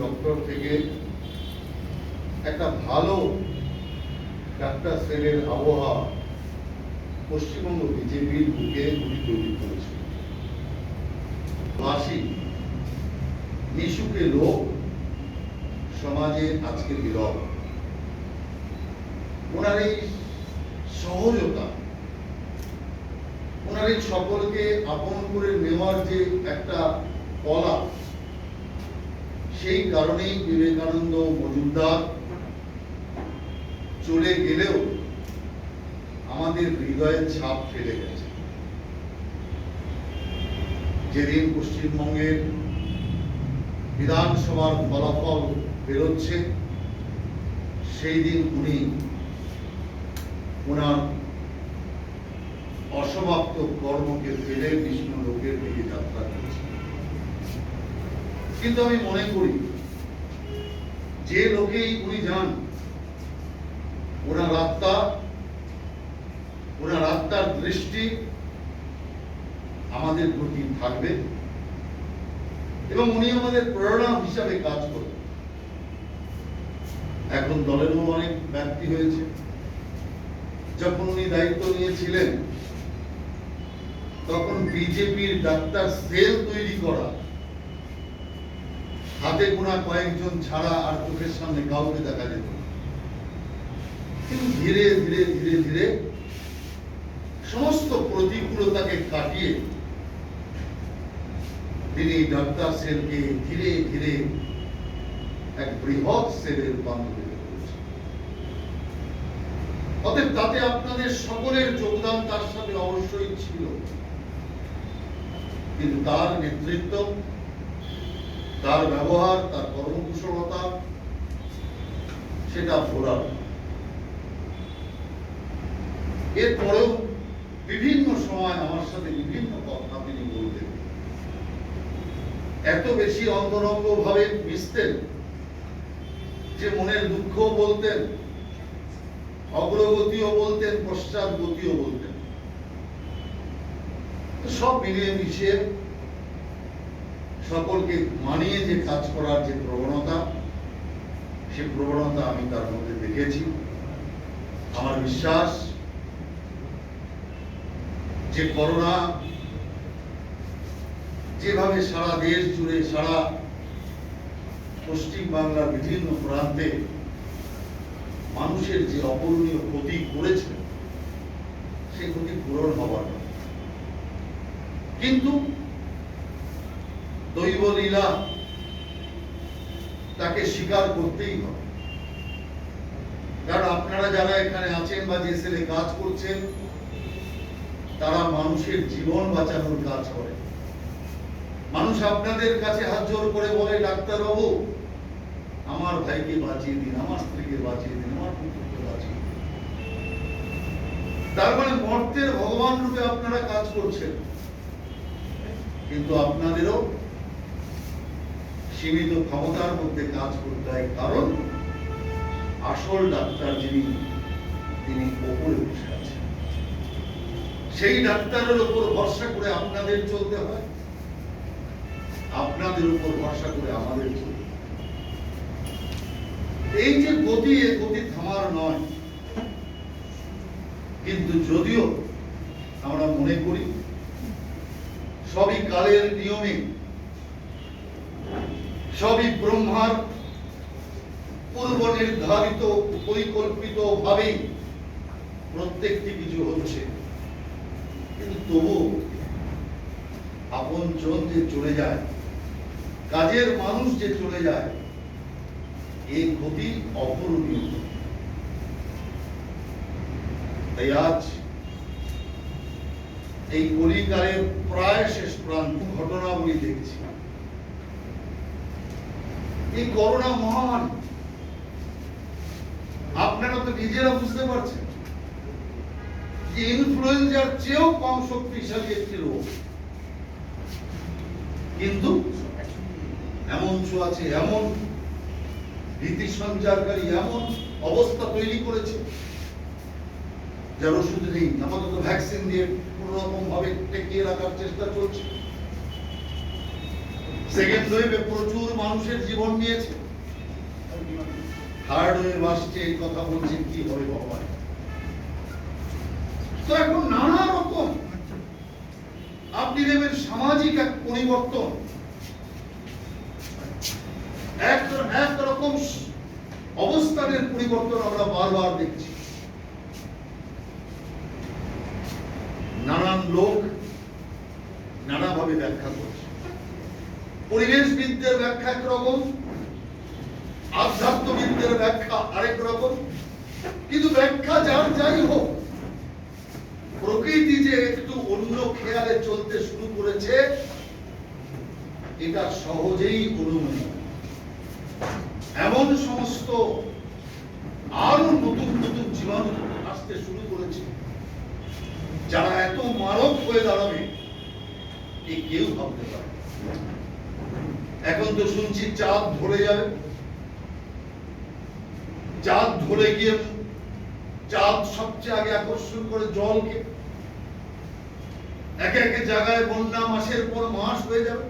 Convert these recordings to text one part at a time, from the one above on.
Doctor থেকে একটা ভালো ডাক্তার শ্রেণীর আবহাওয়া পশ্চিমবঙ্গ বিজেপির বুকে উনি তৈরি করেছিল। ভাষী নিশুকে লোক সমাজে আজকে বিরল। ওনার এই সহজতা, ওনার এই সকলকে আপন করে নেওয়ার যে একটা কলা, সেই কারণেই বিবেকানন্দ মজুমদার চলে গেলেও আমাদের হৃদয়ের ছাপ ফেলে গেছে। যেদিন পশ্চিমবঙ্গের বিধানসভার ফলাফল বেরোচ্ছে, সেই দিন উনি ওনার অসমাপ্ত কর্মকে ফেলে বিষ্ণু লোকের দিকে যাত্রা করেছেন। কিন্তু আমি মনে করি যে লোকেই উনি যান, ওনার আত্মার দৃষ্টি আমাদের প্রতি থাকবে এবং উনি আমাদের প্রেরণা হিসাবে কাজ করবেন। এখন দলেরও অনেক ব্যক্তি হয়েছে। যখন উনি দায়িত্ব নিয়েছিলেন, তখন বিজেপির ডাক্তার সেল তৈরি করা হাতে গোনা কয়েকজন ছাড়া আর চোখের সামনে কাউকে দেখা যেত না। কিন্তু ধীরে ধীরে ধীরে ধীরে সমস্ত প্রতিকূলতাকে কাটিয়ে তিনি ডাক্তার সেলকে ধীরে ধীরে এক বৃহৎ সেলে রূপান্তরিত করেছেন। অতএব তাতে আপনাদের সকলের যোগদান তার সাথে অবশ্যই ছিল, কিন্তু তার নেতৃত্ব, তার ব্যবহার, তার কর্মকুশলতা সেটা ভোলার। এরপরেও বিভিন্ন সময় আমার সাথে বিভিন্ন কথা তিনি বলতেন, এত বেশি অন্তরঙ্গ ভাবে মিশতেন যে মনের দুঃখ বলতেন, অগ্রগতিও বলতেন, পশ্চাৎগতিও বলতেন। সব মিলিয়ে মিশিয়ে সকলকে মানিয়ে যে কাজ করার যে প্রবণতা, সে প্রবণতা আমি তার মধ্যে দেখেছি। আমার বিশ্বাস যে করোনা যেভাবে সারা দেশ জুড়ে, সারা পশ্চিম বাংলার বিভিন্ন প্রান্তে মানুষের যে অপূরণীয় ক্ষতি করেছে, সেই ক্ষতি পূরণ হবার নয়। কিন্তু দৈব লীলা তাকে স্বীকার করতেই হবে। কারণ আপনারা যারা এখানে আছেন বা যে সেলে কাজ করছেন, তারা মানুষের জীবন বাঁচানোর কাজ করে। মানুষ আপনাদের কাছে হাত জোর করে বলে, ডাক্তারবাবু আমার ভাইকে বাঁচিয়ে দিন, আমার স্ত্রীকে বাঁচিয়ে দিন, আমার পুত্রকে বাঁচিয়ে দিন। তার মানে মর্তের ভগবান রূপে আপনারা কাজ করছেন। কিন্তু আপনাদেরও সীমিত ক্ষমতার মধ্যে কাজ করতে হয়, কারণ আসল ডাক্তার যিনি, তিনি ওপরে বসে আছেন। সেই ডাক্তারের উপর ভরসা করে আপনাদের চলতে হয়, আপনাদের উপর ভরসা করে আমাদের চলতে হয়। এই যে গতি, এই গতি থামার নয়। কিন্তু যদিও আমরা মনে করি সবই কালের নিয়মে, সবই ব্রহ্মার পূর্ব নির্ধারিত পরিকল্পিত ভাবেই প্রত্যেকটি কিছু হচ্ছে, কিন্তু তবু আপন জন যে চলে যায়, কাজের মানুষ যে চলে যায়, এই ক্ষতি অপূরণীয়। তাই আজ এই কলিকালের প্রায় শেষ প্রান্ত ঘটনাবলী দেখছি। এই করোনা মহামারী আপনারা তো নিজেরা বুঝতে পারছেন যে ইনফ্লুয়েঞ্জার চেয়েও কম শক্তিশালী একটি রোগ, কিন্তু এমন ছোঁয়াচে, এমন ভীতি সঞ্চারকারী, এমন অবস্থা তৈরি করেছে যার ওষুধ নেই। আপাতত ভ্যাকসিন দিয়ে কোন রকম ভাবে টেকিয়ে রাখার চেষ্টা চলছে। সেকেন্ড ওয়েভে প্রচুর মানুষের জীবন নিয়েছে, থার্ড ওয়েভ আসছে, এই কথা বলছে কি হবে ভগবান। তো এখন নানা রকম আপনি দেখবেন সামাজিক এক পরিবর্তন, এক রকম অবস্থানের পরিবর্তন আমরা বারবার দেখছি। নানান লোক নানাভাবে ব্যাখ্যা করছে। পরিবেশবিদদের ব্যাখ্যা একরকম, আধ্যাত্মবিদদের ব্যাখ্যা আরেক রকম, কিন্তু ব্যাখ্যা যার যাই হোক, প্রকৃতি যে একটু অন্য খেয়ালে চলতে শুরু করেছে এটা সহজেই অনুমেয়। এমন সমস্ত আরো নতুন নতুন জীবাণু আসতে শুরু করেছে যারা এত মারক হয়ে দাঁড়াবে এ কেউ ভাবতে পারে। এখন তো শুনছি চাঁদ ধরে যাবে, চাঁদ ধরে গিয়ে চাঁদ সবচেয়ে আগে আকর্ষণ করে জলকে, একে একে জায়গায় বন্যা মাসের পর মাস হয়ে যাবে।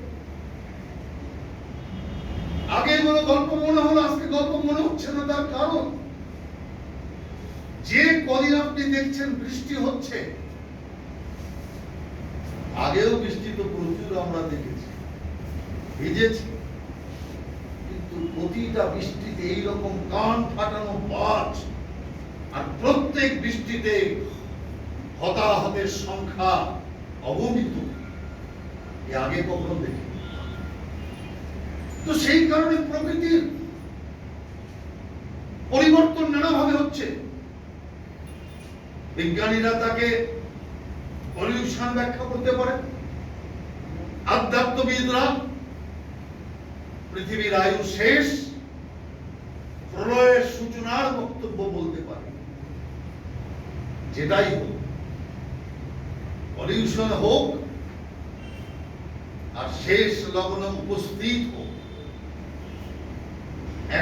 আগে কোনো গল্প মনে হলো, আজকে গল্প মনে হচ্ছে না। তার কারণ যে কদিন আপনি দেখছেন বৃষ্টি হচ্ছে, আগেও বৃষ্টি তো প্রচুর আমরা দেখেছি, ভিজেছি, কিন্তু প্রতিটা বৃষ্টিতে এইরকম কান ফাটানো বাজ, আর প্রত্যেক বৃষ্টিতে হতাহতের সংখ্যা অগণিত, এ আগে কখনো দেখি। তো সেই কারণে প্রকৃতির পরিবর্তন নানাভাবে হচ্ছে। বিজ্ঞানীরা তাকে পলিউশন ব্যাখ্যা করতে পারে, আধ্যাত্মবিদরা পৃথিবীর আয়ু শেষ, প্রলয়ের সূচনার বক্তব্য বলতে পারে। যেটাই হোক, পলিউশন হোক আর শেষ লগ্ন উপস্থিত হোক,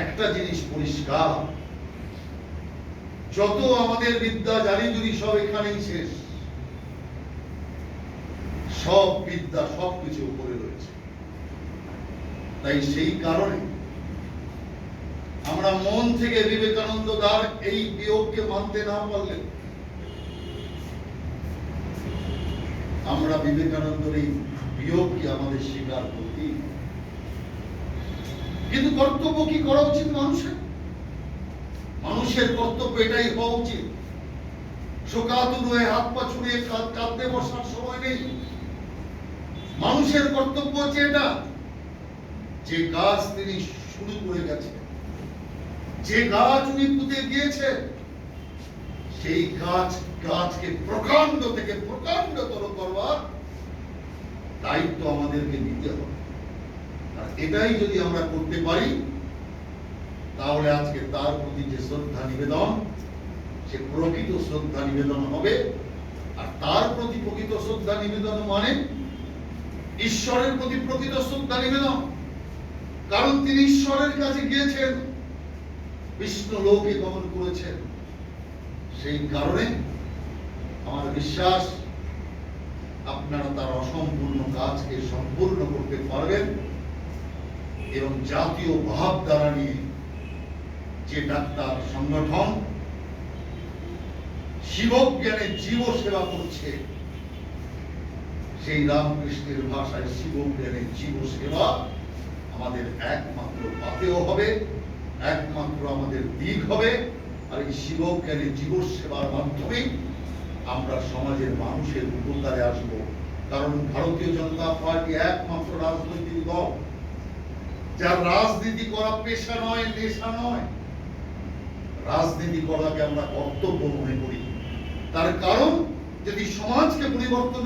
একটা জিনিস পরিষ্কার, যত আমাদের বিদ্যা জানি যদি সব এখানেই শেষ, সব বিদ্যা সবকিছু উপরে রয়েছে। তাই সেই কারণে আমরা মন থেকে বিবেকানন্দ দ্বার এই বিয়োগকে মানতে না পারলে আমরা বিবেকানন্দের এই বিয়োগকে আমাদের স্বীকার করতেই। কিন্তু কর্তব্য কি করা উচিত মানুষের? মানুষের কর্তব্য এটাই হওয়া উচিত, শোকাতুর হয়ে হাত পা ছুড়িয়ে কাঁদতে বসার সময় নেই। মানুষের কর্তব্য হচ্ছে এটা, যে গাছ তিনি শুরু করে গেছেন, যে গাছ উনি পুঁতে দিয়েছেন, সেই গাছকে প্রকাণ্ড থেকে প্রকাণ্ডতর করবার দায়িত্ব আমাদেরকে নিতে হবে। আর এটাই যদি আমরা করতে পারি, তাহলে আজকে তার প্রতি যে শ্রদ্ধা নিবেদন, সে প্রকৃত শ্রদ্ধা নিবেদন হবে। আর তার প্রতি প্রকৃত শ্রদ্ধা নিবেদন মানে ঈশ্বরের প্রতি প্রকৃত শ্রদ্ধা নিবেদন। কারণ তিনি ঈশ্বরের কাছে গিয়েছেন, বিষ্ণু লোকে গমন করেছেন। সেই কারণে আমার বিশ্বাস আপনারা তার অসম্পূর্ণ কাজকে সম্পূর্ণ করতে পারবেন। এবং জাতীয় ভাবধারা নিয়ে যে ডাক্তার সংগঠন শিবজ্ঞানে জীব সেবা করছে, সেই রামকৃষ্ণের ভাষায় শিবজ্ঞানে জীব সেবা আমাদের একমাত্র পাথেয় হবে, একমাত্র আমাদের দিক হবে। আর এই শিবজ্ঞানে জীব সেবার মাধ্যমে আমরা সমাজের মানুষের উপকারে আসব। কারণ ভারতীয় জনতা পার্টি একমাত্র রাজনৈতিক দল যার রাজনীতি করা পেশা নয়, নেশা নয়। রাজনীতি করাকে আমরা কর্তব্য মনে করি। তার কারণ যদি সমাজকে পরিবর্তন